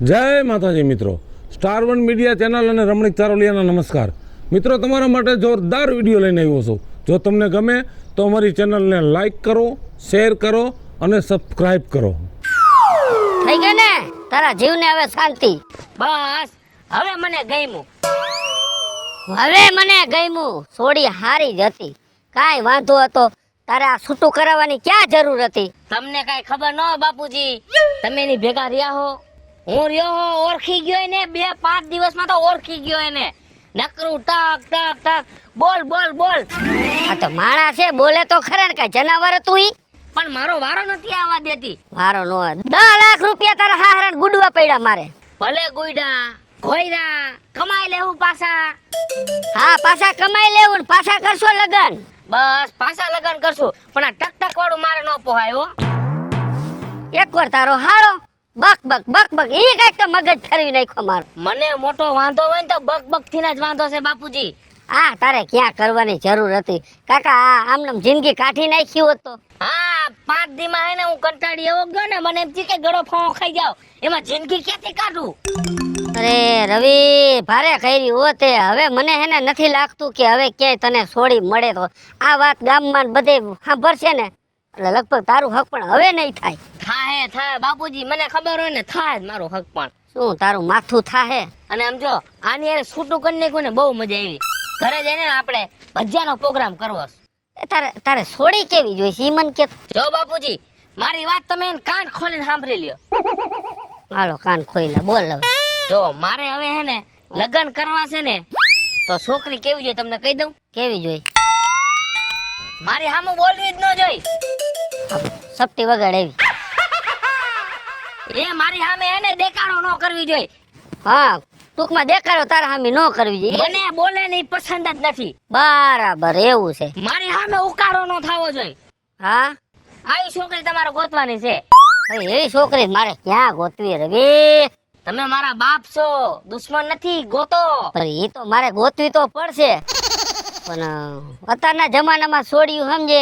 જય માતાજી મિત્રો, સ્ટાર વન મીડિયા ચેનલ અને રમણીક ચારોલિયાના નમસ્કાર. મિત્રો, તમારા માટે જોરદાર વિડીયો લઈને આવ્યો છું. જો તમને ગમે તો અમારી ચેનલને લાઈક કરો, શેર કરો અને સબસ્ક્રાઈબ કરો. થઈ ગઈ ને તારા જીવને હવે શાંતિ? બસ હવે મને ગમ્યું. સોડી હારી જ હતી, કાંઈ વાંધો હતો. તારે આ છૂટું કરાવવાની ક્યાં જરૂર હતી? તમને કાંઈ ખબર ન હોય બાપુજી, તમે એની ભેગા રહ્યા હો, હું રહ્યો હો, ઓળખી ગયો એને. 2-5 દિવસમાં તો ઓળખી ગયો એને. નકરું ટક ટક ટક બોલ બોલ બોલ. આ તો માણા છે, બોલે તો ખરા ને. કાંઈ જનાવર તું ઈ? પણ મારો વારો નથી આવવા દેતી. વારો નો 10 લાખ રૂપિયા તારા હાહરાને ગુડવા પડ્યા મારે. ભલે ગુઈડા ઘોયરા કમાઈ લેવું પાછા. હા, પાછા કમાઈ લેવું ને પાછા કરશો લગન. બસ પાછા લગન કરશું, પણ આ ટક ટક વાળું મારે ન પોહાય હો. એકવાર તારો હારો બક બક બક બક ઈ કાંઈક તો મગજ ફેરવી નાખ્યો મારો. મને મોટો વાંધો હોય ને તો બક બક થી જ વાંધો છે બાપુજી. આ તારે ક્યાં કરવાની જરૂર હતી કાકા? આ આમનામ જિંદગી કાઢી નાખી હોત તો. હા, 5 દી માં એને હું કંટાળી એવો ગયો ને, મને એમ થયું કે ગળો ફાવો ખાઈ જાવ. એમાં જિંદગી ક્યાંથી કાઢું? અરે રવિ, ભારે કરી હોતે. હવે મને હેને નથી લાગતું કે હવે ક્યાંય તને છોડી મળે તો આ વાત ગામમાં બધે સાંભળશે ને, એટલે લગભગ તારું હક પણ હવે નહીં થાય. થાય બાપુજી, મને ખબર હોય ને થાય જ મારો હક પણ. શું તારું માથું થાહે? અને આમ જો આની યાર છૂટું કરી નાખ્યું ને, બહુ મજા આવી. ઘરે જઈને આપણે ભજીયાનો પ્રોગ્રામ કરવો છે. તારે છોડી કેવી જોઈ છે ઈ મન કે? જો બાપુજી, મારી વાત તમે કાન ખોલીને સાંભળી લ્યો. હાલો કાન ખોઈલા બોલ હવે. જો મારે હવે હે ને લગ્ન કરવા છે ને, તો છોકરી કેવી જોઈએ તમને કહી દઉં. કેવી જોઈ? મારી સામે બોલવી જ ન જોઈ. સપટી વગાડ એવી. એ મારી સામે હે ને દેખાડો ન કરવી જોઈએ. હા, ટૂંકમાં દેખાડો તારા સામે ન કરવી જોઈએ. મને બોલે ને ઈ પસંદ જ નથી. બરાબર, એવું છે. મારી સામે ઉકાળો ન થવો જોઈએ. હા, આવી છોકરી તમારે ગોતવાની છે. હવે એવી છોકરી મારે ક્યાં ગોતવી રવિ? તમે મારા બાપ છો, દુશ્મન નથી, ગોતો. એ તો મારે ગોતવી તો પડશે, પણ અત્યારના જમાનામાં છોડ્યું સમજે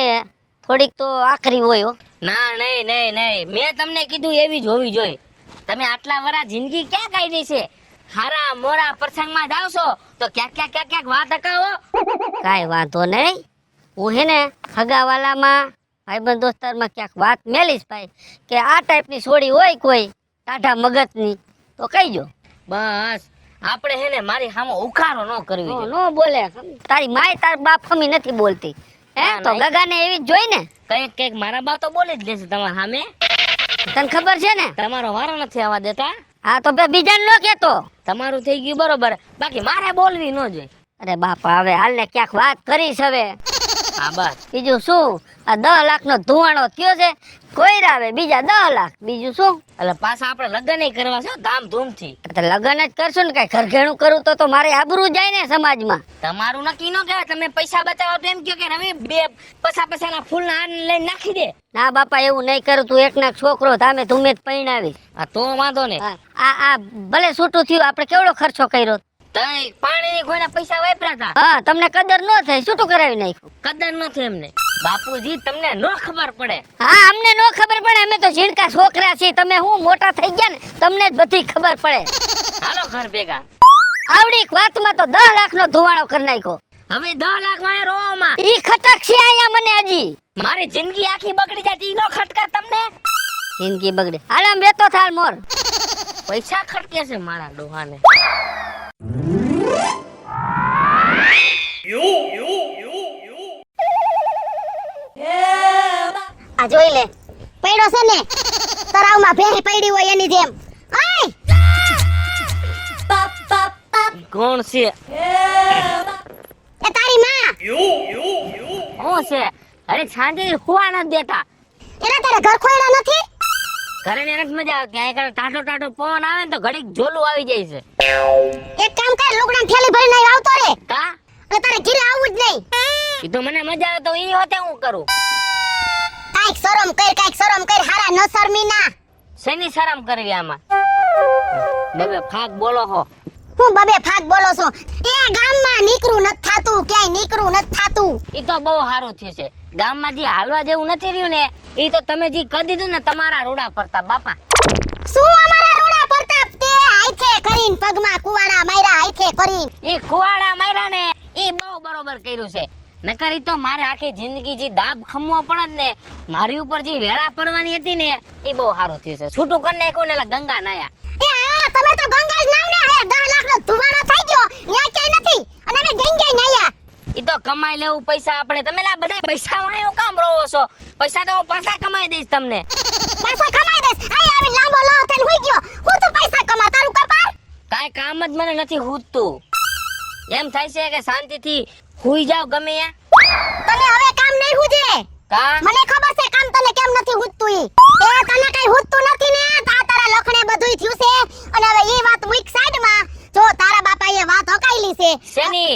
થોડીક તો આખરી હોય હો. ના નહીં નહીં નહીં, મેં તમને કીધું એવી જ હોવી જોઈએ. તમે આટલા વરા જિંદગી ક્યાં કાઢી છે? હારા મોરા પ્રસંગમાં જાવ છો તો ક્યાંક વાત અકાવો. કાંઈ વાંધો નહીં, હું હે ને હગાવાલામાં ભાઈબંધ દોસ્તારમાં ક્યાંક વાત મેલીશ ભાઈ કે આ ટાઈપની છોડી હોય કોઈ ટાઢા મગજની તો કહીજો. બસ આપણે હે ને મારી સામે ઉખારો ન કરવી જોઈએ. નો બોલે. તારી માય તાર બાપ હમી નથી બોલતી હે? તો ગગાને એવી જ જોઈ ને. કઈક મારા બા તો બોલી જ લેશે તમારા સામે. તને ખબર છે ને તમારો વારો નથી આવવા દેતા. હા, તો બીજાને ન કેતો. તમારું થઈ ગયું બરોબર, બાકી મારે બોલવી ન જોઈએ. અરે બાપા, હવે હાલને ક્યાંક વાત કરીશ હવે. હા બસ, બીજું શું? આ 10 લાખનો ધુવાણો થયો છે, કોઈ રાવે બીજા 10 લાખ, બીજું શું? એટલે પાછા આપણે લગ્ન કરવા છે ધામધૂમથી. લગ્ન જ કરશું ને, કઈ ઘરઘેણું કરું તો મારે આબરૂ જાય ને સમાજમાં. તમારું નક્કી ન કહેવાય. તમે પૈસા બચાવો તો એમ કહો કે રવિ 2 પૈસાના ફૂલના હાર લઈને નાખી દે. ના બાપા, એવું નહીં કરું. તું એકના છોકરો ધામે ધૂમે જ પરણાવીશ. હા તો વાંધો નહીં. આ ભલે છૂટું થયું, આપણે કેવડો ખર્ચો કર્યો. તઈ પાણીની કોઈના પૈસા વાપર્યા હતા. હા, તમને કદર ન થાય, છૂટું કરાવી નાખ્યું. કદર નથી એમને. બાપુજી, તમને ન ખબર પડે. હા, અમને ન ખબર પડે, અમે તો ઝીણકા છોકરા છીએ. તમે હું મોટા થઈ ગયા ને, તમને જ બધી ખબર પડે. હાલો ઘર ભેગા. આવડી વાતમાં તો 10 લાખનો ધુવાણો કરી નાખ્યો. હવે 10 લાખ માં રોમાં ઈ ખટક છે અહીંયા મને હજી. મારી જિંદગી આખી બગડી જાય. ઈ નો ખટકા તમને? જિંદગી બગડે. હાલ આમ બેતો થાલ મોર. પૈસા ખટકે છે મારા ડોહાને. આ જોઈ લે, પડ્યો છે ને તરાવમાં ભેહી પડી હોય એની જેમ. કોણ છે? એ તારી માં. કોણ છે? અરે સાંજે હુવા નથી દેતા. એના તારે ઘર ખોયડા નથી? ઘરે ને નથી મજા આવે. ક્યાંય ટાટો પવન આવે ને તો ઘડીક ઝોલું આવી જાય છે. એક કામ કર, લુગડા થેલી ભરીને આવતો રે. કા? અને તારે ઘરે આવવું જ નહીં. ઈ તો મને મજા આવે તો ઈ હોતે હું કરું. કાઈક શરમ કર, હારા ન શરમી ના. શેની શરમ કરવી આમાં? બબે ફાક બોલો હો. હું બબે ફાક બોલો છો? એ ગામમાં નીકળું નથી થાતું, ક્યાંય નીકળું નથી થાતું. ઈ તો બહુ સારું થયું છે. ગામમાં જે હાલવા જેવું નથી રહ્યું ને, ઈ તો તમે જે કરી દીધું ને તમારા રોડા પરતા બાપા. શું અમારા રોડા પરતાપ? તે કરીને પગમાં કુવાડા માર્યા હાથે કરીને. એ કુવાડા માર્યા ને એ બહુ બરોબર કર્યું છે. નકર ઈ તો મારે આખી જિંદગી જે દાબ ખમવો પડે ને મારી ઉપર જે વેળા પડવાની હતી ને એ બહુ સારું થયું છે. છૂટું કરી નાખ્યું ને એટલે ગંગા નાયા. એ હા તમે તો ગંગા જ નાવ ને હે 10 લાખનો ધુમાડો થઈ ગયો ન્યા ક્યાંય નથી અને અમે ગંગે નાયા. ઈ તો કમાઈ લેવું પૈસા આપણે. તમે લા બધા પૈસા વાળો કામ રહો છો? પૈસા તો હું પાછા કમાઈ દઈશ તમને. પૈસા કમાઈ દઈશ. આય આવી લાંબો લાવ થઈને હોઈ ગયો. હું તો પૈસા કમા તારું કપાળ. કાંઈ કામ જ મને નથી હૂજતું. એમ થાય છે કે શાંતિથી હુઈ જાવ ગમે ત્યાં. તને હવે કામ નહીં હુજે. કા મને ખબર છે કામ તને કેમ નથી હુજતું ઈ. એ તને કઈ હુજતું નથી ને તારા લખણે બધુંય થયું છે અને હવે ઈ વાત મૂક સાઈડમાં. જો તારા બાપાએ વાત હકાઈલી છે શેની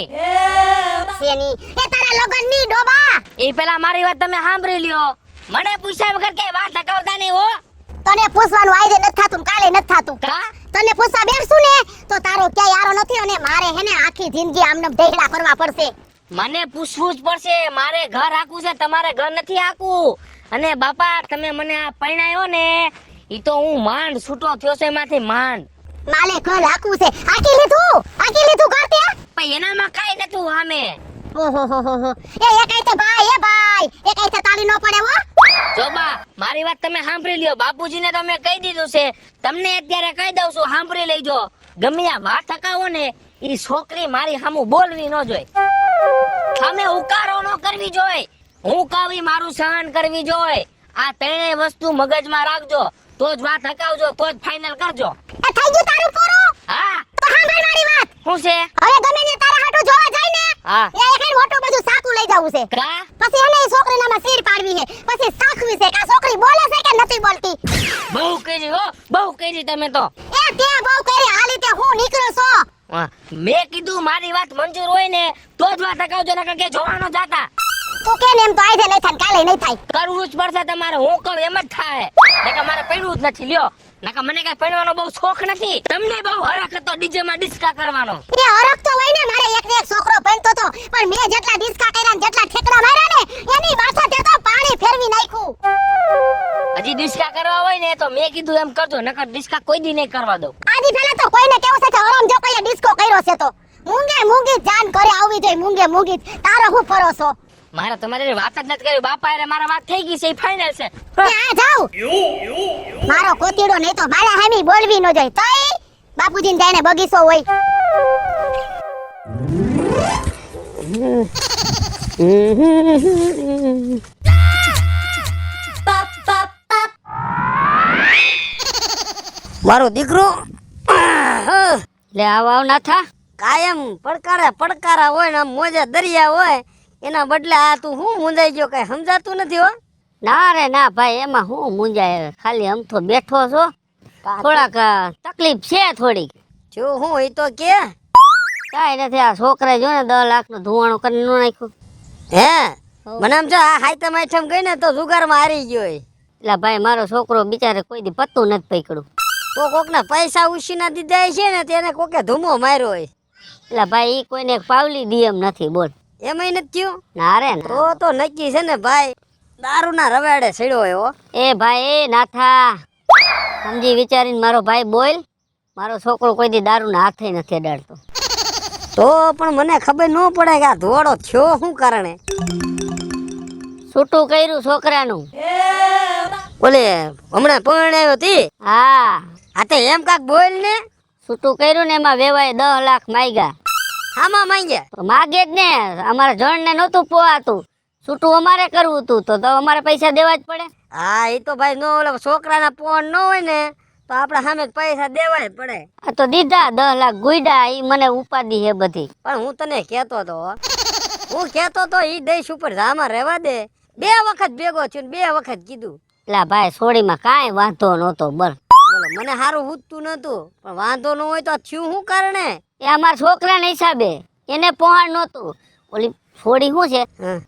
શેની એ તારા લગનની ડોબા. એ પેલા મારી વાત તમે સાંભળી લ્યો. મને પૂછ્યા વગર કઈ વાત હકાવતા નહીં હો. તને પૂછવાનું આજે નથી થાતું ને કાલે નથી થાતું. કા તને પૂછવા બેસું ને તો તારો ક્યાંય આરો નથી અને મારે હેને આખી જિંદગી આમને ઢેકડા કરવા પડશે. મને પૂછવું જ પડશે. મારે ઘર હાકવું છે, તમારે ઘર નથી હાકવું. અને બાપા તમે મને આ પરણાયો ને ઈ તો હું માંડ છૂટો થયો છે એમાંથી માંડ. માલે ઘર હાકવું છે. આકી લીધું ઘર તે. પણ એનામાં કાઈ નતું સામે. ઓહોહોહો એ એકાઈ તે ભાઈ એકાઈ તે તાળી નો પડે હો. જો બા મારી વાત તમે સાંભળી લ્યો. બાપુજીને તમે કહી દીધું છે, તમને અત્યારે કહી દઉં છું, સાંભળી લેજો. ગમે આ વાત હકાવો ને ઈ છોકરી મારી સામું બોલવી ન જોઈ. સામે ઉકારો ન કરવી જોઈ. હું કાવી મારું સહન કરવી જોઈ. આ ત્રણેય વસ્તુ મગજમાં રાખજો. તો જ વાત હકાવજો, તો જ ફાઇનલ કરજો. એ થઈ ગયું તારું પૂરું. હા તો સાંભળ મારી વાત. શું છે? હવે ગમે ને તારા હાટુ જોવા જાય ને હા એ એકાઈ મોટું બધું સાકું લઈ જાવું છે. કા પછી એને ઈ છોકરીનામાં સીર પાડવી છે. પછી સાખવી છે કે આ છોકરી બોલે છે કે નથી બોલતી. બહુ કરી હો, બહુ કરી તમે તો. એ તે બહુ કરી હાલી તે હું નીકળ્યો છો. હા, મેં કીધું મારી વાત મંજૂર હોય ને તો જ વાત હકાવજો, નકર કે જોવાનો જાતા. તું કે ને એમ તો આજે નહીં થાય કાલે નહીં થાય. કરવું જ પડશે તમારે. હું કહું એમ જ થાય. નકર મારે પડવું જ નથી લ્યો. નકર મને કઈ પડવાનો બહુ શોખ નથી. તમને બહુ હરખ હતો ડીજે માં ડિસ્કા કરવાનો. એ હરખ તો હોય ને મારે એક ને એક છોકરો બનતો તો પણ મેં જેટલા ડિસ્કા કર્યા ને જેટલા ઠેકડા માર્યા ને એની માથા તે તો પાણી ફેરવી નાખ્યું. હજી ડિસ્કા કરવા હોય ને તો મેં કીધું એમ કરજો, નકર ડિસ્કા કોઈ દી નહીં કરવા દઉં. આજી પહેલા તો કોઈને કેવું છે કે હરામ જો કોઈ ડિસ્કો કર્યો છે તો મૂંગે જાન કરે આવવી જોઈએ મૂંગે તારો હું પરોસો. મારે તમારી વાત જ નથી કરી. બાપા એટલે મારા વાત થઈ ગઈ છે, એ ફાઇનલ છે. આ જાવ મારો કોતીડો નહીં તો મારા હામી બોલવી ન જાય તઈ બાપુજીને જાણે બગીચો હોય. મારો દીકરો લે આવ ના થા. કાયમ પડકારા હોય ને આમ મોજા દરિયા હોય એના બદલે આ તું હું મુંજાઈ ગયો કઈ સમજાતું નથી હો. ના રે ના ભાઈ એમાં હું મુંજાય. ખાલી આમ તો બેઠો છો. થોડાક તકલીફ છે થોડીક. જો હું એ તો કે કાઈ નથી. આ છોકરા જો ને 10 લાખનું ધુવાણું કરી નાખ્યું. હે મને આમ જો આ હાઈતમ આઈટમ ગઈ ને તો જુગારમાં હારી ગયો. એટલે ભાઈ મારો છોકરો બિચારે કોઈ દી પત્તું નથી પકડ્યું. તો કોકના પૈસા ઉછીના દીધા છે ને તેને કોકે ધૂમો માર્યો હોય. એટલે ભાઈ ઈ કોઈને પાવલી દી એમ નથી બોલ. એમાંય નથી થયું. ના રે તો નક્કી છે ને ભાઈ દારૂ ના રવાડે સડ્યો એવો. એ ભાઈ એ નાથા સમજી વિચારીને મારો ભાઈ બોલ. મારો છોકરો કોઈ દી દારૂ ના હાથે નથી અડાડતો. તો પણ મને ખબર ન પડે કે આ ધોળો થયો શું કારણે. છૂટું કર્યું છોકરાનું. બોલે હમણાં પરણાવ્યો હતી. હા આ તો એમ કાક બોલ ને. છૂટું કર્યું ને એમાં વેવાય 10 લાખ માંગ્યા. આમાં માંગ્યા માગે જ ને. અમારા જણ ને નતું પોવાતું. છૂટું અમારે કરવું હતું તો અમારે પૈસા દેવા જ પડે. હા એ તો ભાઈ નો ઓલા છોકરાના પોણ ન હોય ને તો આપડા સામે પૈસા દેવાય પડે. આ તો દીધા 10 લાખ ગુઈડા. ઈ મને ઉપાધિ હે બધી. પણ હું તને કેતો તો ઈ દેશ ઉપર જામાં રહેવા દે. 2 વખત ભેગો થયો 2 વખત કીધું. એટલે ભાઈ સોડીમાં કાંઈ વાંધો નતો. બોલો મને સારું હૂતું નતું પણ વાંધો ન હોય તો થયું શું કારણે. એ અમારા છોકરાના હિસાબે એને પહોંચ નતું. ઓલી છોડી શું છે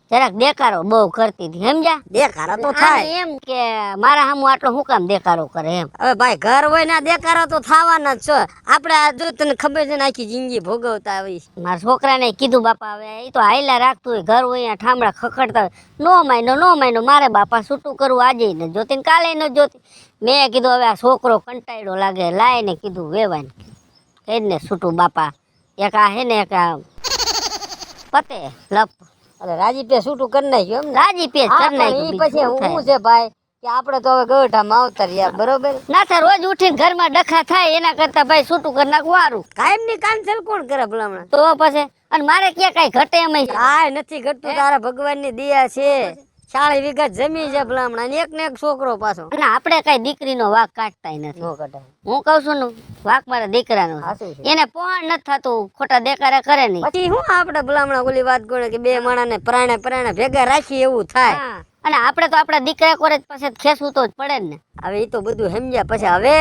જરાક દેખારો બહુ કરતી હતી સમજ્યા. દેખારો તો થાય એમ કે મારા સામું આટલો શું કામ દેખારો કરે એમ. હવે ભાઈ ઘર હોય ના દેખારો તો થવાના જ છે. આપણે આ જો તને ખબર છે ને આખી જિંદગી ભોગવતા આવી. મારા છોકરાને કીધું બાપા હવે એ તો હાઈલા રાખતું હોય. ઘર હોય ઠામડા ખખડતા હોય. નો માયનો મારે બાપા છૂટું કરવું આજે ન જોતી કાલે ન જોતી. મેં કીધું હવે આ છોકરો કંટાળ્યો લાગે લાય ને કીધું વેવાય. કહી ને છૂટું બાપા એક આ હે ને એક આ પતે લપ અરે રાજીપે છૂટું કરી નાખ્યું એમ ને? રાજી પેજ હા, કર પણ નાખ્યું ઈ પછી બીજું હું શું છે ભાઈ કે આપણે તો હવે ગઢામાં આવતા રહ્યા બરોબર. ના થાય રોજ ઉઠીને ઘરમાં ડખા થાય એના કરતા ભાઈ છૂટું કરી નાખવું સારું કાયમ ની કાંસલ કોણ કરે ભલામણ? તો પછી અને મારે ક્યાં કઈ ઘટે એમ કાંઈ નથી ઘટતું, તારા ભગવાન ની દયા છે. 40 વીઘા જમીન છે ભલામણ, અને એક ને એક છોકરો પાછો અને આપણે કઈ દીકરીનો વાક કાઢતાય નથી નો કઢાય. હું કઉ છું ને વાક મારા દીકરાનો સાચું છે. એને પોણ નથી થતું ખોટા દેકારા કરે નહીં પછી હું આપણે ભલામણ ઓલી વાત કરે કે બે માણસને પ્રાણે પ્રાણે ભેગા રાખી એવું થાય. હા. અને આપણે તો આપણા દીકરા કોરે પાસે ખેસવું તો જ પડે ને હવે ઈ તો બધું સમજ્યા પછી હવે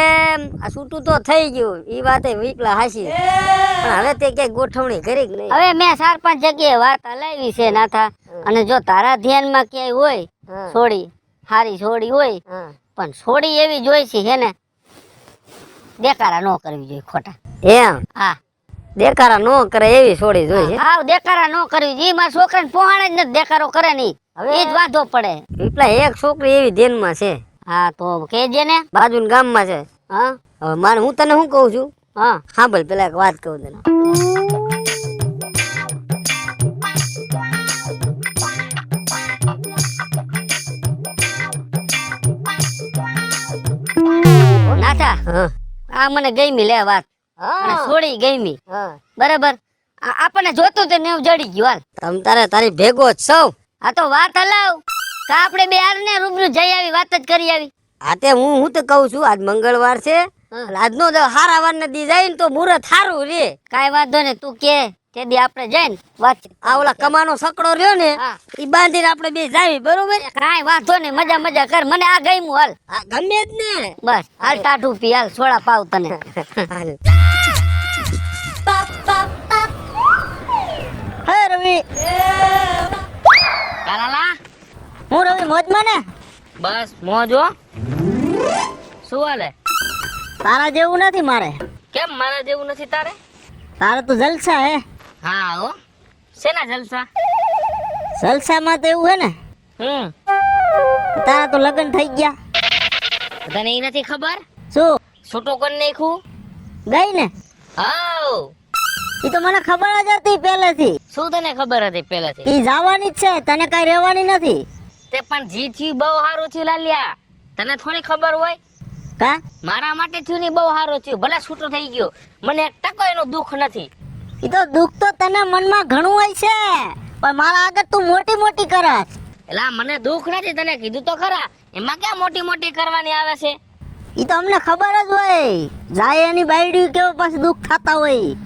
આ છૂટું તો થઈ ગયું ઈ વાતે વિકલા હાસી, પણ હવે તે ક્યાંક ગોઠવણી કરી કે નહીં? હવે મેં 4-5 જગ્યાએ વાત હલાવી છે નાથા અને જો તારા ધ્યાનમાં ક્યાંય હોય હા. છોડી હારી છોડી હોય હા. પણ છોડી એવી જોઈ છે હે ને દેકારા ન કરવી જોઈએ ખોટા એમ હા દેખારા નો કરે એવી છોડી જોઈ છે. હા દેકારા ન કરવી જોઈએ મારા છોકરાને પોહાણે જ નથી દેકારો કરે નહીં હવે એ જ વાંધો પડે વિપલા એક છોકરી એવી ધ્યાનમાં છે, હા તો કેજે ને બાજુના ગામમાં છે. હા હવે મારે હું તને શું કહું છું હા સાંભળ, પેલા એક વાત કહું તને. નાથા હા આ મને ગમી લે વાત અને હા છોડી ગમી હા બરાબર આપણને જોતું તે નેવ જડી ગયું હાલ તમ તારે તારી ભેગો જ સૌ. આ તો વાત હલાવ કા આપણે બે હાર ને રૂબરૂ જઈ આવી વાત જ કરી આવી આ તે હું તો કહું છું આજ મંગળવાર છે, એટલે આજનો હારા વાર ને દી જાય ને તો મુહૂર્ત સારું રે. કાઈ વાંધો ને તું કે તે દી આપણે જઈને વાત આ ઓલા કમાનો સકડો રહ્યો ને હા. ઈ બાંધીને આપણે બે જાવી બરોબર. કાઈ વાંધો ને મજા મજા કર મને આ ગમ્યું હાલ આ ગમે જ ને. બસ હાલ ટાઢું પી હાલ સોડા પાવ તને હાલ. હે રવિ કાલાલા હું રવિ મોજમાં ને બસ મોજો શું હાલે? તારા જેવું નથી મારે કેમ મારા જેવું નથી તારે? તારે તો જલસા હે હા હો શેના જલસા? જલસામાં તો એવું હે ને તારા તો લગ્ન થઈ ગયા તને એ નથી ખબર? શું છૂટું કરી નાખ્યું. ગઈ ને હાઉ એ તો મને ખબર જ હતી પહેલેથી શું તને ખબર હતી પહેલાથી? ઈ જવાની જ છે તને કઈ રહેવાની નથી તે પણ જી થયું બહુ સારું થયું લાલિયા, તને થોડી ખબર હોય? કા મારા માટે થયું ને બહુ સારું થયું, ભલે છૂટું થઈ ગયું, મને એક ટકો એનું દુઃખ નથી. ઈ તો દુઃખ તો તને મનમાં ઘણું હોય છે પણ મારા આગળ તું મોટી મોટી કરસ એટલે આ મને દુઃખ નથી, તને કીધું તો ખરા, એમાં ક્યાં મોટી મોટી કરવાની આવે છે? ઈ તો અમને ખબર જ હોય જાય એની બાયડી કેવો પાછું દુઃખ થતા હોય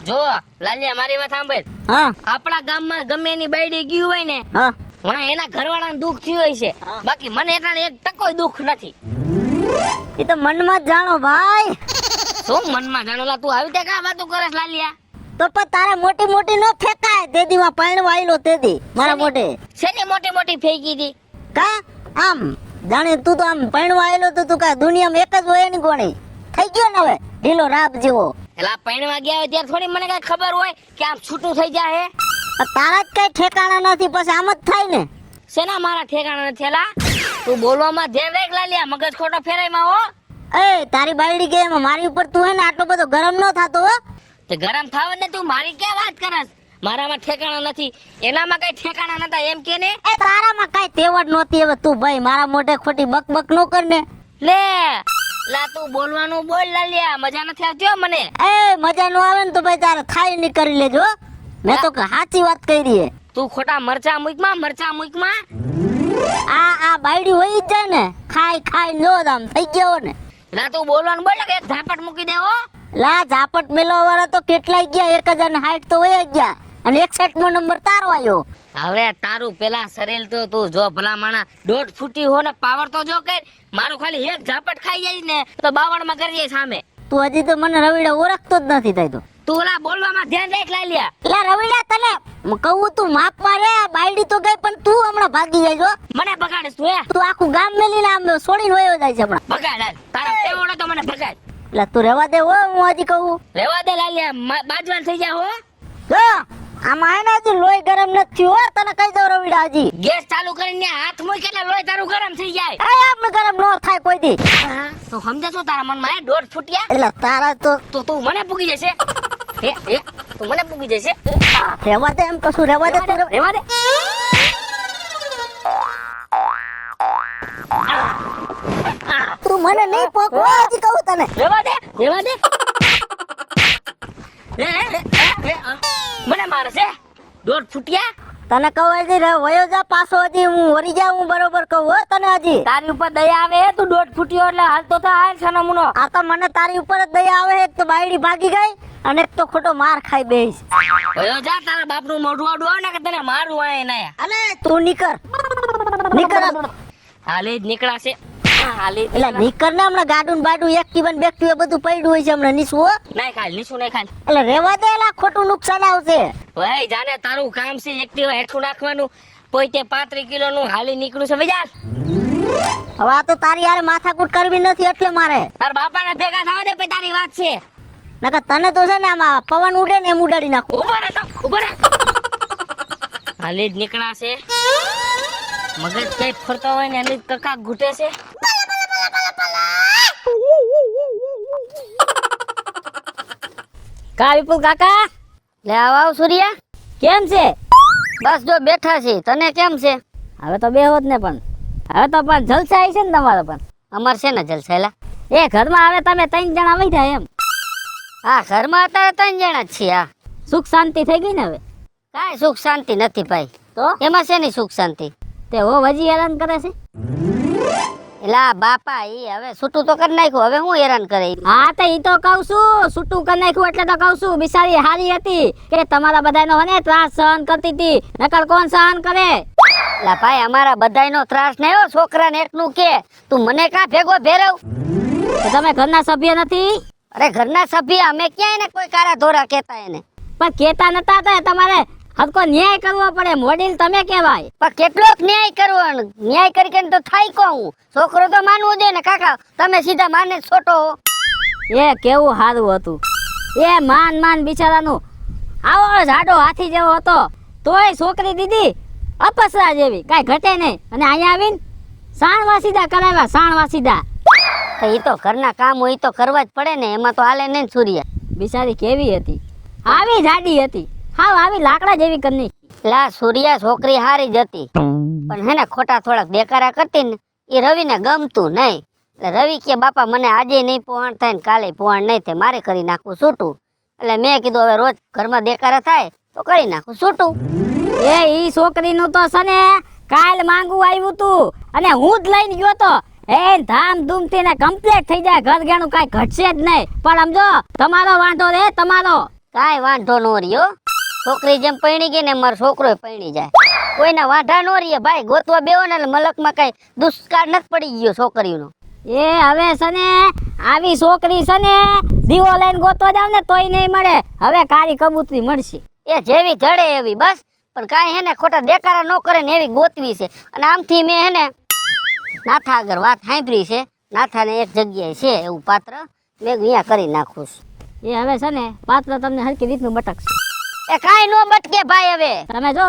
જો લાલિયા મારી વાત સાંભળ, હા આપણા ગામમાં ગમે એની બાયડી ગયું હોય ને હા વણા એના ઘરવાળાને દુઃખ થયું હોય છે, બાકી મને એટલાને એક ટકોય દુઃખ નથી. ઈ તો મનમાં જ જાણો ભાઈ શું મનમાં જાણોલા તું આવી તે કા વાતો કરેસ લાલિયા? તો પણ તારા મોટી મોટી નો ફેંકાય તે દી માં પાણવા આયલો તે દી મારા મોઢે શેની મોટી મોટી ફેંકી હતી? કા આમ જાણે તું તો આમ પાણવા આયલો તો તું કા દુનિયામાં એક જ હોય એની ગોણી થઈ ગયો ને હવે ઢીલો રાપ જેવો એલા પૈણવા ગયા હોય ત્યારે થોડી મને કઈ ખબર હોય કે આમ છૂટું થઈ જાય? આ તારા જ કઈ ઠેકાણા નથી પછી આમ જ થાય ને શેના મારા ઠેકાણા નથી? એલા તું બોલવામાં ધ્યાન રાખ લાલિયા, મગજ ખોટો ફેરાયમાં હો. એ તારી બાયડી કે એમાં મારી ઉપર તું હે ને આટલો બધો ગરમ ન થાતો હો તે ગરમ થાવ ને તું મારી ક્યાં વાત કરસ? મારામાં ઠેકાણા નથી, એનામાં કઈ ઠેકાણા નતા એમ કે ને. એ તારામાં કઈ તેવડ નહોતી હવે તું ભાઈ મારા મોઢે ખોટી બક ન કર ને લે લા તું બોલવાનું બોલ લાલિયા, મજા નથી આવતી હો મને. એ મજા નો આવે ને તો ભાઈ તારે થાય ની કરી લેજો મેં તો સાચી વાત કરી હે તું ખોટા મરચા મૂકમાં આ બાયડી હોય જ જાય ને ખાઈ નો આમ થઈ ગયો ને લા તું બોલવાનું બોલ કે એક ઝાપટ મૂકી દે હો. લા ઝાપટ મેલવા વાળા તો કેટલાય ગયા 1060 તો વયા ગયા અને 61મો નંબર તારો આવ્યો હવે તારું પેલા શરીર તો તું જો ભલા માણા 1.5 ફૂટી હો ને પાવર તો જો કે મારું ખાલી એક ઝાપટ ખાઈ જાય ને તો 52 માં કરી જાય સામે. તું હજી તો મને રવિડા ઓળખતો જ નથી થાય તો તું ઓલા બોલવામાં ધ્યાન રાખ લાલિયા. લા રવિડા તને કહું તું માપ મારે બાયડી તો ગઈ પણ તું હમણાં ભાગી જાય છો મને બગાડે તું? તું આખું ગામ મેલીને આમ છોડીને વયો જાય છે હમણાં બગાડ હાલ. તારા ટેવડો તો મને બગાડ. એટલે તું રહેવા દે હો હું હજી કહું રેવા દે લાલિયા, બાજવાન થઈ જા હો. જો આમાં હે ને હજી લોહી ગરમ નથી થયું હો, તને કહી દઉં રવિડા હજી. ગેસ ચાલુ કરીને હાથ મૂક એટલે લોહી તારું ગરમ થઈ જાય. એ આપણે ગરમ ન થાય કોઈ દી. તો સમજે છો તારા મનમાં એ દોઢ ફૂટિયા એટલે તારા તો તો તું મને પૂગી જશે. હે તું મને પૂગી જશે. રહેવા દે, એમ કશું રહેવા દે તું. રહેવા દે. તું મને નહીં પોકવા હજી કહું તને. રહેવા દે. મને મારે છે દોઢ ફૂટિયા. તને કહું હજી વયો જા પાછો, હજી હું વરી જાઉં, હું બરોબર કહું હો તને હજી. તારી ઉપર દયા આવે તું દોઢ ફૂટ્યો એટલે હાલ તો હાલ છે નમૂનો. આ તો મને તારી ઉપર જ દયા આવે. એક તો બાયડી ભાગી ગઈ અને એક તો ખોટો માર ખાઈ બેસ. ભયો જા તારા બાપનું મોઢું આડું આવે ને કે તને મારું આય ના. અલે તું નીકળ હાલે જ નીકળાશે. હાલે એટલે નીકળ ને. હમણાં ગાડું ને બાડું એક્ટિવન બેક્ટિવ બધું પડ્યું હોય છે હમણાં નીસું હો. નહીં ખાલ નીસું નહીં ખાલ. એટલે રેવા દે, એલા ખોટું નુકસાન આવશે. ભાઈ જાને તારું કામ છે એક્ટિવા હેઠું નાખવાનું. પોતે 35 કિલોનું હાલી નીકળું છે બજાર. હવે આ તો તારી યાર માથાકૂટ કરવી નથી એટલે મારે. તાર બાપાને ભેગા થવા દે પછી તારી વાત છે. નકર તને તો છે ને આમાં પવન ઉડે ને એમ ઉડાડી નાખું. ઉભા રહે તો ઉભા રહે. હાલે જ નીકળાશે. મગજ કઈ ફરતો હોય ને એની કકા ઘૂટે છે. કા વિપુલ કાકા, લે આવ સૂર્યા. કેમ છે? બસ જો બેઠા છે. તને કેમ છે? હવે તો બેહો જ ને, પણ હવે તો પણ જલસા આવી છે ને તમારે. પણ અમાર છે ને જલસેલા. એ ઘરમાં હવે તમે 3 જણા વઈ જાય એમ. હા ઘરમાં અત્યારે 3 જણા જ છીએ. હા સુખ શાંતિ થઈ ગઈ ને હવે. કાંઈ સુખ શાંતિ નથી ભાઈ. તો એમાં છે ની સુખ શાંતિ? તે હો હજી હેરાન કરે છે. એલા બાપા ઈ હવે છૂટું તો કરી નાખ્યું, હવે હું હેરાન કરે ઈ? હા તો ઈ તો કહું છું, છૂટું કરી નાખ્યું એટલે તો કહું છું. બિચારી હારી હતી કે તમારા બધાનો હને ત્રાસ સહન કરતી હતી, નકર કોણ સહન કરે? એલા ભાઈ અમારા બધાયનો ત્રાસ નહીં હો. છોકરાને એકનું કે તું મને કાં ભેગો ભેરવ? તો તમે ઘરના સભ્ય નથી? અરે ઘરના સભ્ય અમે ક્યાં એને કોઈ કારા ધોરા કહેતા એને? પણ કેતા નતા તો તમારે હરકો ન્યાય કરવો પડે. મોડીલ તમે કહેવાય. પણ કેટલોક ન્યાય કરવાનો? ન્યાય કરી તો થાય કોણ? છોકરો તો માનવું જોઈએ ને કાકા. તમે સીધા માને જ છોટો હો. એ કેવું સારું હતું. એ માન બિચારાનું આવો જાડો હાથી જેવો હતો, તોય છોકરી દીધી અપસરા જેવી, કાંઈ ઘટે નહીં. અને અહીંયા આવીને સાણવા સીધા કરાવ્યા, સાણવા સીધા. એ તો ઘરના કામ હોય તો કરવા જ પડે ને, એમાં તો હાલે નહીં. સૂર્યા બિચારી કેવી હતી, આવી જાડી હતી, હાવ આવી લાકડા જેવી કરની. લા સૂર્યા છોકરી હારી જ હતી, પણ હે ને ખોટા થોડાક દેકારા કરતી ને એ રવિને ગમતું નહીં. એટલે રવિ કે બાપા મને આજે નહીં પોહાણ થાય ને કાલે પોહાણ નહીં થાય, મારે કરી નાખવું છૂટું. એટલે મેં કીધું હવે રોજ ઘરમાં દેકારા થાય તો કરી નાખું છૂટું. એ ઈ છોકરીનું તો છે ને કાલ માંગવું આવ્યું તું અને હું જ લઈને ગયો તો. એ ધામધૂમ થી ને કમ્પ્લીટ થઈ જાય, ઘર ઘેણું કાંઈ ઘટશે જ નહીં. પણ સમજો તમારો વાંધો રે, તમારો કાંઈ વાંધો નો રહ્યો. છોકરી જેમ પૈણી ગઈ ને મારો છોકરો પૈણી જાય. કોઈના વાંધા નો રહીએ ભાઈ. ગોતવા બેહો ને મલકમાં કઈ દુષ્કાળ નથી પડી ગયો છોકરીનો. એ હવે છે ને આવી છોકરી છે ને દીવો લઈને ગોતવા જાવ ને તોય નહીં મળે. હવે કાળી કબૂતરી મળશે. એ જેવી જડે એવી બસ. પણ કાંઈ હે ને ખોટા દેકારા ન કરે ને એવી ગોતવી છે. અને આમથી મેં હે ને નાથા આગળ વાત સાંભળી છે. નાથાને એક જગ્યાએ છે એવું પાત્ર, મેં અહીંયા કરી નાખું છું. એ હવે છે ને પાત્ર તમને હરકી રીતનું બટકશે. એ કાંઈ નો બટકે ભાઈ. હવે તમે જો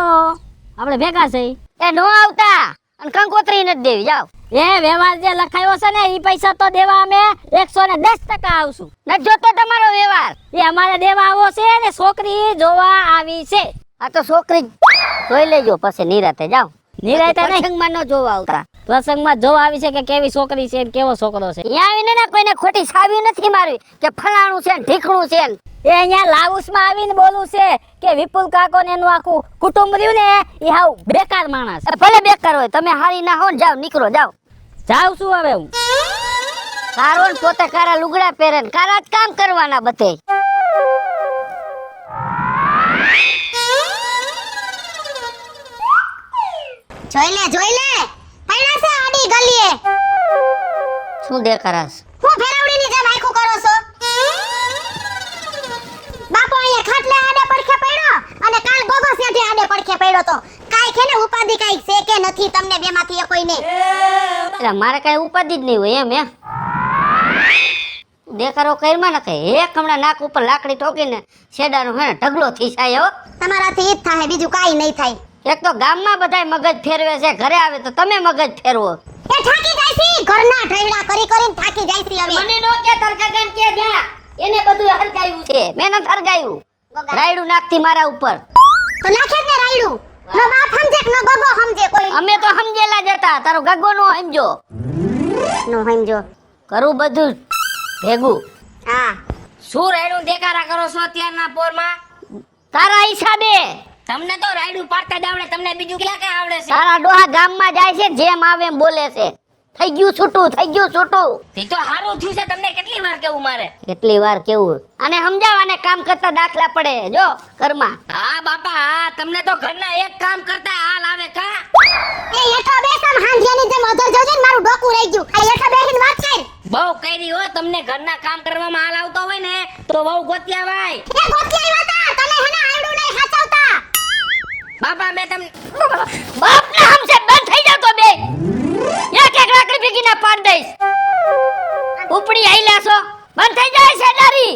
આપણે ભેગા છે. એ નો આવતા અને કંકોત્રી નથી દેવી. જાઓ. એ વ્યવહાર જે લખાયો છે ને એ પૈસા તો દેવા અમે 110% આવશું. નથી જોતો તમારો વ્યવહાર. એ અમારે દેવા આવો છે ને છોકરી જોવા આવી છે. આ તો છોકરી જોઈ લેજો પછી નિરાતે. જાઓ. નિરાતે નહીં, પ્રસંગમાં ન જોવા આવતા. પ્રસંગમાં જોવા આવી છે કે કેવી છોકરી છે ને કેવો છોકરો છે. અહીંયા આવીને ને કોઈને ખોટી સાવી નથી મારવી કે ફલાણું છે ને ઢીકણું છે ને. એ અહીંયા લાઉસમાં આવીને બોલું છે કે વિપુલ કાકો ને એનું આખું કુટુંબ રહ્યું ને એ હાવ બેકાર માણસ. ભલે બેકાર હોય, તમે હારી ના હો ને જાઓ, નીકળો જાઓ. જાઉં છું હવે હું. કારો ને પોતે કારા લુગડા પહેરે ને કારા જ કામ કરવાના બધે. જોઈ લે પૈણા છે આડી ગલીએ. શું દેખારાશ? હું ફેરવડીની જેમ આખું કરો છો? બાપો અહીંયા ખાટલે આડે પડખે પડ્યો અને કાલ ગોગો સેઠે આડે પડખે પડ્યો તો કાઈ છે ને ઉપાધિ કાઈ છે કે નથી તમને બેમાંથી કોઈ નહીં? એટલે મારે કઈ ઉપાધિ જ નહીં હોય એમ. દેખારો કઈમાં નાખે એક હમણાં નાક ઉપર લાકડી ઠોકીને શેડાનો હે ને ઢગલો થઈ જાય હો. તમારાથી ઈ જ થાય, બીજું કાંઈ નહીં થાય. એક તો ગામમાં બધાય મગજ ફેરવે છે, ઘરે આવે તો તમે મગજ ફેરવો. એ થાકી જાય છે, ઘરના ઢૈડા કરી કરીને થાકી જાય છે હવે. મને નો કે તરકાગન કે જા, એને બધું હરગાયું છે, મેં નથી હરગાયું. રાયડું નાખતી મારા ઉપર. તો નાખે જ ને રાયડું. નો બાપ સમજે કે નો ગગો સમજે કોઈ? અમે તો સમજેલા જ હતા, તારો ગગો નો સમજો. નો સમજો. કરું બધું ભેગું. હા, શું રાયડું દેખાડા કરો છો અત્યારના પોરમાં? તારા હિસાબે. તમને તો રાયડું પાડતા જ આવડે, તમને બીજું ક્યાં ક્યાં આવડે છે? તારા ડોહા ગામમાં જાય છે, જેમ આવે એમ બોલે છે. થઈ ગયું છૂટું, થઈ ગયું છૂટું. તે તો હારું થયું છે, તમને કેટલી વાર કેવું મારે? કેટલી વાર કેવું? અને સમજાવવાને કામ કરતા દાખલા પડે જો ઘરમાં. હા બાપા હા, તમને તો ઘરના એક કામ કરતા હાલ આવે કા? એ હેઠો બેસમ હાંડિયાની જેમ અધર જોજે ને મારું ડોકું રહી ગયું. આ હેઠો બેસીને વાત કર. બહુ કરી હો, તમને ઘરના કામ કરવામાં હાલ આવતો હોય ને તો બહુ ગોત્યા ભાઈ. એ ગોતી આવ્યા તા, તને હેને આવડું નહીં સાચવતા. બાપા મેં તમને બાપ ને હમસે બંધ થઈ જાવ તો બે. એક એક લાકડી ભેગી ના પાડ દઈશ. ઉપડી આઈલા છો, બંધ થઈ જાય છે દારી.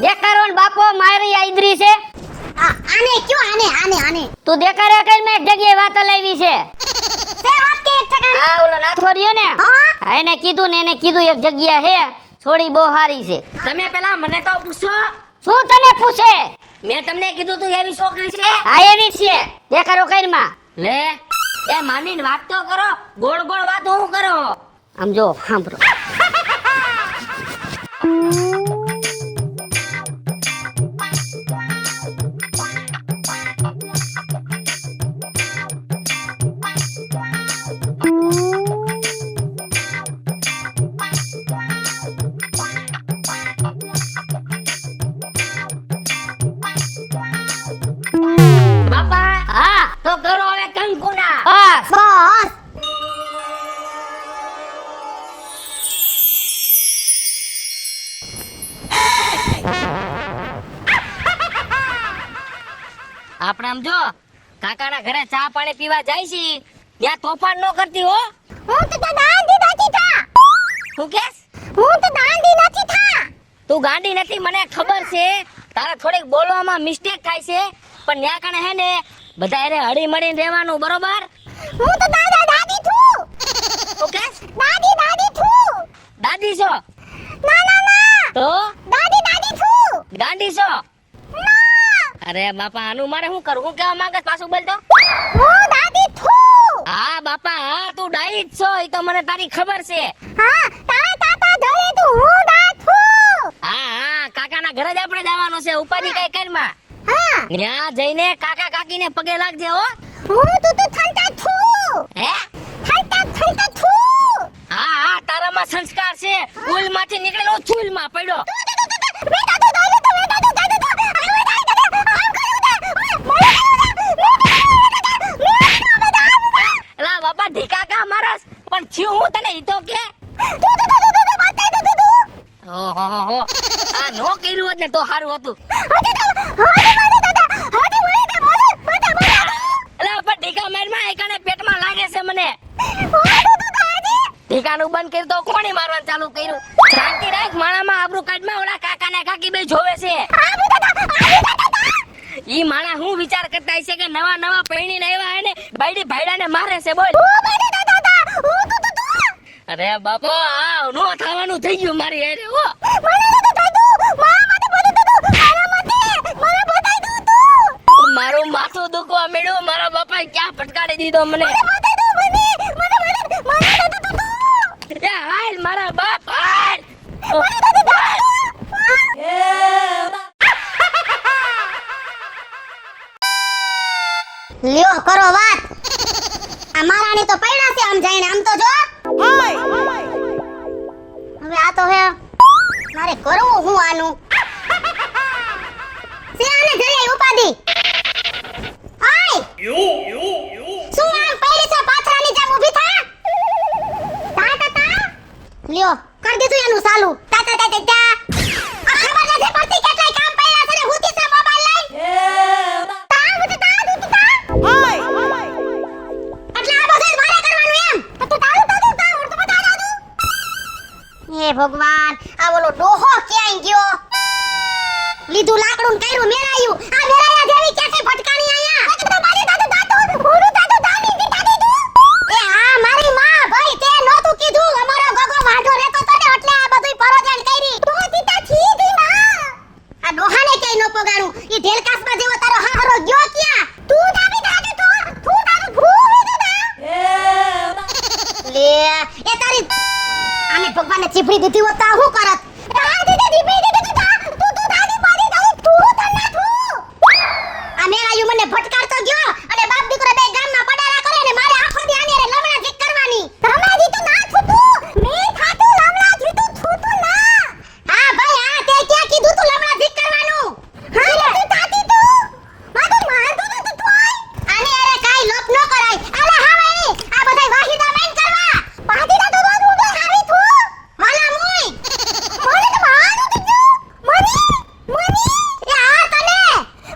દેખારો ને બાપો મારી આઈદરી છે. આને ક્યું આને તું દેખારે કઈ મેં એક જગ્યાએ વાત લાવી છે. તે વાત કે એક ટકા. આ ઓલો નાથો રહ્યો ને, હા? હા, એને કીધું એક જગ્યા હે થોડી બહુ હારી છે. તમે પેલા મને તો પૂછો. શું તને પૂછે? મેં તમને કીધું તું એવી છોકરી છે. આ એવી જ છે, દેખારો કઈ માં. લે એ માનીને વાત તો કરો, ગોળ ગોળ વાત હું કરો. આમ જો સાંભળો. બાપા હા તો કરો હવે કંકુના. બસ. બસ. આપણે આમ જો કાકાના ઘરે ચા પાણી પીવા જાય છે, ત્યાં તોફાન ન કરતી હો. હું તો દાંડી નથી થા. શું કેસ? હું તો દાંડી નથી થા. તું ગાંડી નથી મને ખબર છે, તારે થોડીક બોલવામાં મિસ્ટેક થાય છે, પણ ન્યા કણે હે ને બધા એને હળી મળીને રહેવાનું બરોબર. હું તો દાદી છું. શું કેસ? દાદી છું. દાદી છો ના. તો દાદી છું. ગાંડી છો? અરે બાપા આનું મારે શું કરું? હું કેવા માંગસ પાછું બોલતો? હું દાદી છું. હા બાપા હા, તું ડાઈ જ છો, એ તો મને તારી ખબર છે. હા, તારા તાતા ધરે તું હું દાદ છું. હા કાકાના ઘરે જ આપણે જવાનું છે, ઉપાધિ કઈ કરમાં. હા, ત્યાં જઈને કાકા કાકીને પગે લાગજે હો. હું તો થંતા છું. હે થંતા છું. હા તારામાં સંસ્કાર છે, કુલમાંથી નીકળેલો ચૂલમાં પડ્યો. એલા બાપા ઢીકા કા મારસ, પણ થયું હું તને ઈ તો કે. ઓહો આ નો કર્યું હોત ને તો સારું હતું. એલા પણ ઢીકા મારમાં એકાને પેટમાં લાગે છે મને. ઢીકાનું બંધ કર્યું તો કોણે મારવાનું ચાલુ કર્યું? શાંતિ રાખ, માણામાં આબરૂ કાઢમાં ઓલા કાકા ને કાકી બે જોવે છે. ઈ માણા હું વિચાર કરતા હશે કે નવા નવા પૈણીને આવ્યા હે ને બાયડી ભાઈડાને મારે છે બોલ. અરે બાપા આ નો થવાનું થઈ ગયું મારી હેરે હો. મારું માથું દુખવા મળ્યું, મારા બાપાએ ક્યાં ફટકારી દીધો મને. એ હાલ મારા બાપ હાલ. લ્યો કરો વાત. આ મારાની તો પૈડા છે, આમ જાઈને આમ તો જો. હવે આ તો હે મારે કરવું હું આનું. સિયાને જઈ ઉપાડી. આય શું આમ પૈડી છે પાથરાની જેમ ઊભી થા. તા લ્યો કર દીધું એનું ચાલુ. તા આ ખબર નથી પડતી કેટલાય કામ પડ્યા છે ને હુતી છે મોબાઈલ લઈ. હે ભગવાન, આ ઓલો ડોહો ક્યાંય ગયો? લીધું લાકડું ને કર્યું મેરાયું. આ મેરાયા જેવી ક્યાંથી ભટકાણી આયા? તમારી દાદુ દાદુ ભૂરું દાદુ દાની દીઠા દીધું. એ હા મારી માં ભાઈ તે નહોતું કીધું. અમારો ગગો વાઢો રહેતો તો ને એટલે આ બધુંય પરોજણ કરી. તો દીતા છી દી માં. આ ડોહાને ક્યાંય ન પગાડું. ઈ ઢેલકાસમાં જેવો તારો હારો ગયો ક્યાં? તું દાદી દાદુ તો તું દાદુ ભૂરી દીધા. લે એ તારી આને ભગવાને ચીપડી દીધી હોત તો આ હું કરત? આ દીદી દીપી દીધી તું દાદી પાડી દઉં તું તને તું. આ મેરાયું મને ભટકારતો ગયો અને બાપ દીકરો બે ગામમાં પડારા કરે ને મારે આખો દી આની રે લમણા જીત કરવાની. લમણા જીતું ના થતું મે થાતું લમણા જીતું થતું ના. હા ભાઈ હા તે ક્યાં કીધું તું લમણા જીત કરવાનું? હા તું થાતી તું મારું મારતું તું તું આને અરે કાઈ લોપ ન કરાય. આલે હા ભાઈ આ બધાય વાહિદા મેન કરવા. પાદીના તો રોજ ઉડે હારી તું વાલા મુઈ મને તો માનું દીધું મને એ આ તને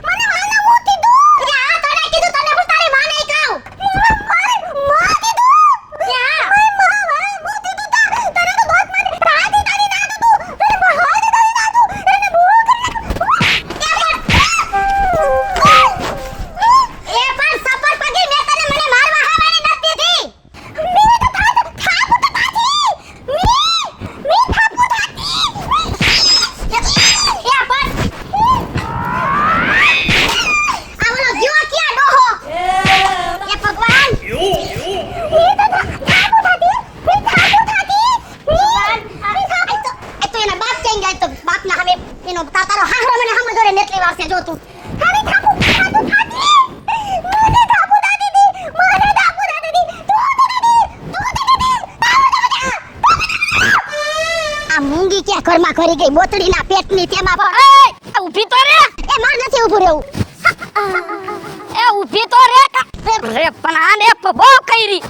મને વાલા મોતી દો એ આ તને કીધું તને હું તારી માં નહીં કહું માં કીધું એ આ માં મોતી દો તને તો બહુત મને પાદી તારી ના તું તને બહુત તારી ના તું એને બહુ એ પણ સફર પગી મે તને મને મારવા હાવાની નથી દીધી. મે તો થાપુ થાતી મે થાપુ થાતી એ પણ આ ઓલો ગયો ક્યાં ડોહો? એ ભગવાન મે તો થાપુ થાતી ભગવાન આ તો એના બાપ ક્યાં ગયા? તો બાપના સામે એનો તારો હાહરો મને સામે જોડે નેટલી વારસે જો તું હવે થાપુ થાતી મને થાપુ થાતી દી મને થાપુ થાતી દી આ મૂંગી ક્યાં ઘરમાં ઘરી ગઈ બોતડીના પેટની તેમાં પણ એ ઊભી તો રે એ માર નથી ઊભું રહેવું. એ ઊભી તો રે રે પણ આને બહુ કરી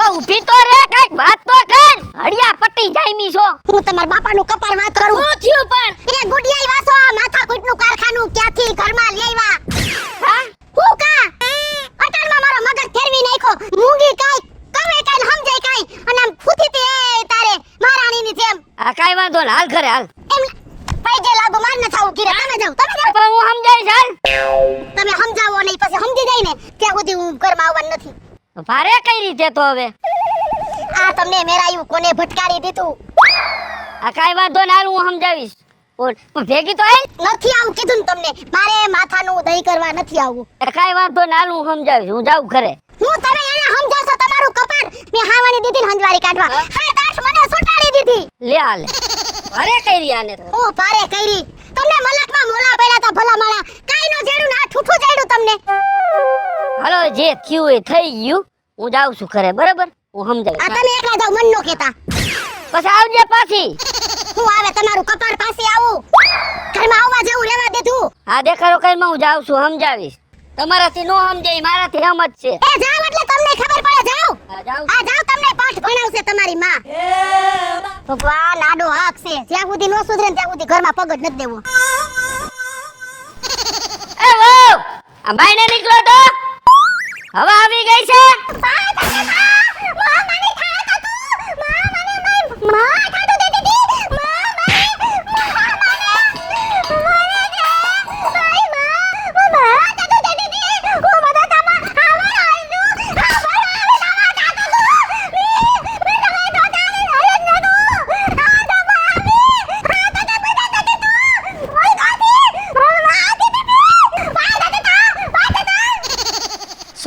ઊભી તો રે કઈક વાત તો કર. હડિયા પટ્ટી જાયમી છો. હું તમારા બાપાનું કપાળ વાત કરું. શું થયું પણ એ ગુડિયાઈ વાસો માથાકૂટનું કારખાનું ક્યાંથી ઘરમાં લેવા? હા હું કા અટાણમાં મારો મગજ ફેરવી નાખ્યો. મૂંગી કાઈ કવે કાઈ સમજાય કાઈ અને આમ ફૂટી તે તારે મહારાણીની જેમ આ કાઈ વાંધો ને હાલ ઘરે હાલ એમ પૈજે લાગો માર ન થાવું કીરે તમે જાવ પણ હું સમજાઈશ હાલ. તમે સમજાવો નહીં પછી સમજી જાય ને ત્યાં સુધી હું ઘરમાં આવવાનું નથી. ભારે કઈ રીતે તો હવે આ તમને મેરાયું કોને ભટકારી દીધું? આ કાઈ વાંધો ને હાલ હું સમજાવીશ. પણ ભેગી તો આય નથી આવું કીધું ને તમને. મારે માથાનું દહીં કરવા નથી આવવું. કાઈ વાંધો ને હાલ હું સમજાવીશ. હું જાઉં ઘરે. હું તમે એને સમજાવશો તમારું કપાળ મે હાવાની દીધી ને હંજવારી કાઢવા. હા દાસ મને સુટાડી દીધી. લે હાલ ભારે કરી આને તો. ઓ ભારે કરી. તમને મલકમાં મોલા પડ્યા તા ભલા માળા. કાઈ નો જેડું ના ઠૂઠું જેડું તમને. હાલો જે થયું એ થઈ ગયું. હું જાઉં છું ઘરે બરાબર. હું આ સમજાવીશ. તમે એકલા જાવ મન નો કેતા. પછી આવજે પાછી. હું આવે તમારું કપાળ પાસે આવું. ઘરમાં આવવા જેવું રહેવા દીધું. હા દેખાડો કરીને હું જાઉં છું સમજાવીશ. તમારાથી નો સમજાય મારાથી સમજ છે. એ જાવ એટલે તમને ખબર પડે જાવ. હા જાઉં. આ જાવ તમને પાઠ ભણાવશે તમારી માં. ભગવાન આડો હક છે. જ્યાં સુધી નો સુધરે ને ત્યાં સુધી ઘરમાં પગ જ નથી દેવો. એ વહુ આ બાઈને નીકળો તો. હવે આવી ગઈ છે.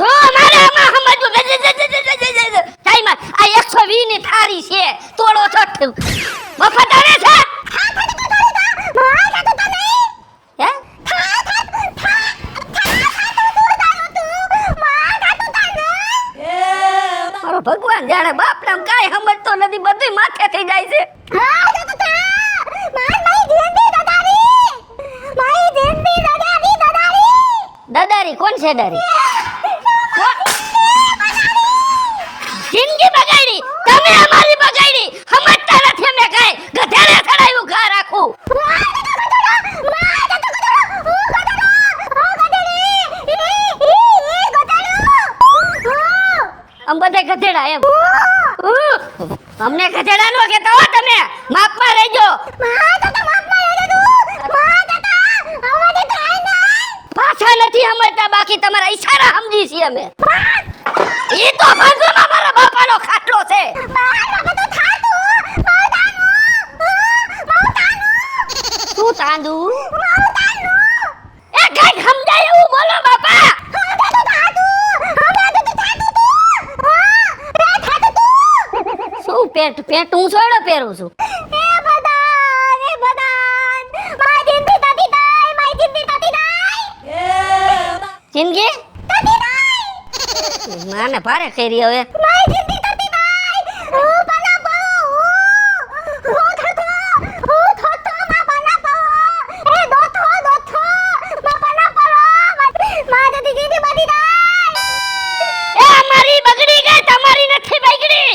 શું મારે આમાં સમજવું? ટાઈમર આ 120 ની થારી છે. તોડો છઠ મફત આવે છે. હે મારો ભગવાન જાણે બાપ નામ કાઈ સમજતો નથી. બધું માથે થઈ જાય છે. દાદારી કોણ છે? દારી જિંદગી બગાડી તમે. અમારી બગાડી સમજતા નથી અમે કાઈ. ગધેડે ચડાવ્યું ઘા રાખું. આમ બધા ગધેડા એમ. અમને ગધેડા નો કહેતા હો તમે, માપમાં રહેજો. પાછા નથી સમજતા, બાકી તમારા ઈશારા સમજી છીએ અમે. ઈ તો બાજુમાં મારા બાપાનો ખાટલો છે. શું તાંદુ? એ કઈક સમજાય એવું બોલો બાપા. શું પેટ હું છોડો પહેરું છું? જિંદગી માને ભારે કરી હવે. એ મારી બગડી ગઈ, તમારી નથી બગડી.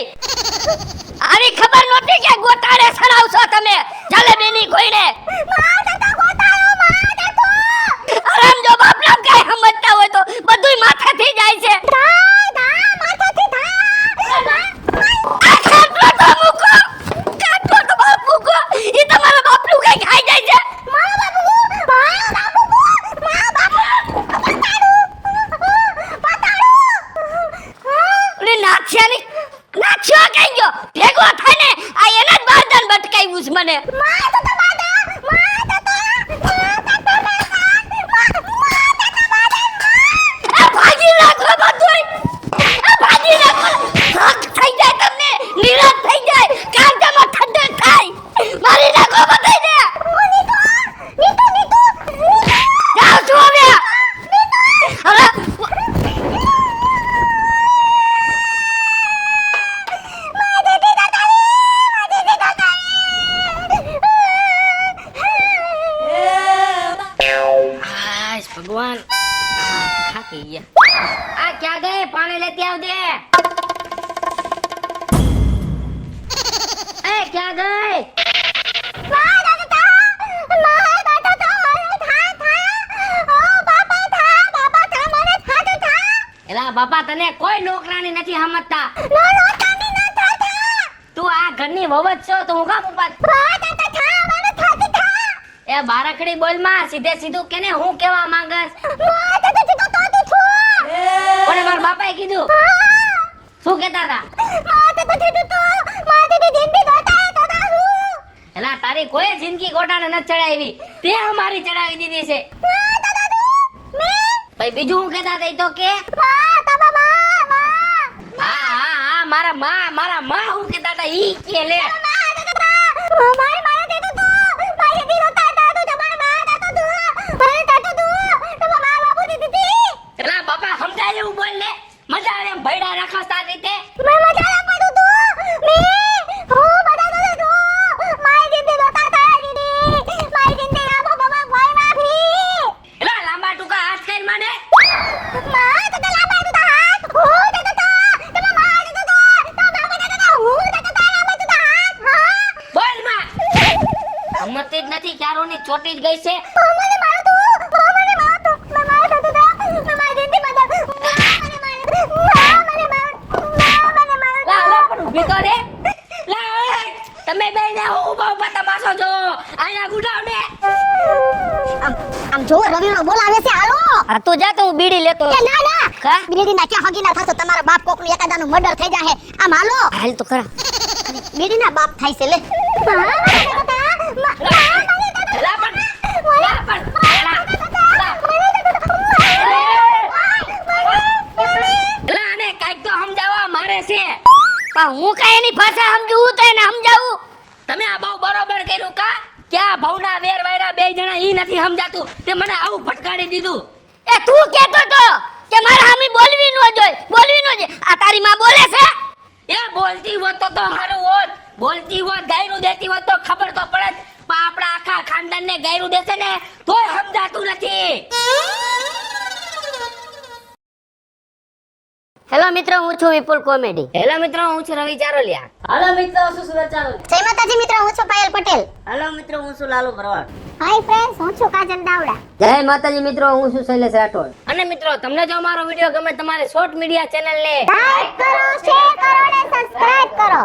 આવી ખબર નહોતી કે ગોટાળે સડાવશો તમે જલેબીની કોઈને. આરામ જો બાપલા કઈ સમજતા હોય તો બધુંય માથાથી જાય છે. આ ખાટલો તો મૂકો, ખાટલો તો બાપ મૂકો. ઈ તમારા બાપનું કઈ ખાઈ જાય છે. ઓલી નાથિયાની નાથિયો કઈ ગયો ભેગો થઈને આ એના જ બારદાન બટકાવ્યું છે મને. આ ભાગી નાખો બધુંય, આ ભાગી નાખો. થાક થઈ જાય તમને, નિરાશ થઈ જાય, કાંટામાં ઠંડક થાય. મારી નાખો બધાયને. જાઓ છો હવે. હવે આશ ભગવાન, થાકી ગયા. આ ક્યાં ગયે? પાણી લેતી આવજે. એ ક્યાં ગઈ? એલા બાપા, તને કોઈ નોકરાની નથી સમજતા. તું આ ઘરની વહુ જ છો તો હું કામ ઉપાડ. એ બારકડી બોલ માં, સીધે સીધું કેને હું કેવા માંગસ? કોને મારા બાપાએ કીધું? શું કહેતા હતા? એલા તારી કોઈ જિંદગી ગોટાને ન ચડાવી, તે અમારી ચડાવી દીધી છે. ભાઈ બીજું હું કહેતા હતા ઈ તો કે? હા મારા માં હું કહેતા હતા ઈ કે લે. એલા બાપા સમજાય એવું બોલ ને, મજા આવે એમ ભયડા રાખો સારી રીતે. એલા લાંબા ટૂંકા હાથ કરી મને. બોલ માં. સમજતી જ નથી, ક્યારોની ચોટી જ ગઈ છે. તમે બે ને ઉભા ઉભા તમાશો જો, આયા ગુડાવ ને. આમ જો રવિનો બોલાવે છે, હાલો. હા તું જા, તો હું બીડી લેતો. ના કા? બીડી ના ક્યાં હગી ના થતો, તમારા બાપ કોકનું એકાદાનું મર્ડર થઈ જાહે. આમ હાલો. હાલ તો ખરા. બીડી ના બાપ થાય છે લે. હું કઈ એની ભાષા સમજવું તો એને સમજાવું. તમે આ બહુ બરોબર કર્યું કા? ક્યાં ભવના વેર વાયરા બે જણા ઈ નથી સમજાતું, તે મને આવું ફટકારી દીધું. એ તું કહેતો તો કે મારે હામી બોલવી ન જોઈએ, બોલવી ન જોઈએ. આ તારી માં બોલે છે? એ બોલતી હોત તો હારું હોત, બોલતી હોત, ગાયરું દેતી હોત તો ખબર તો પડે. પણ આપણા આખા ખાનદાનને ગાયરું દેશે ને તોય સમજાતું નથી. હેલો મિત્રો, હું છું વિપુલ કોમેડી. હેલો મિત્રો, હું છું રવિ ચારોલિયા. હાલો મિત્રો, હું છું સુરત ચાલુ. જય માતાજી મિત્રો, હું છું પાયલ પટેલ. હેલો મિત્રો, હું છું લાલુ ભરવાડ. હાય ફ્રેન્ડ્સ, હું છું કાજલ દાવડા. જય માતાજી મિત્રો, હું છું શૈલેષ રાઠોડ. અને મિત્રો, તમને જો અમારો વિડિયો ગમે, તમારે શોર્ટ મીડિયા ચેનલ ને લાઈક કરો, શેર કરો અને સબસ્ક્રાઇબ કરો.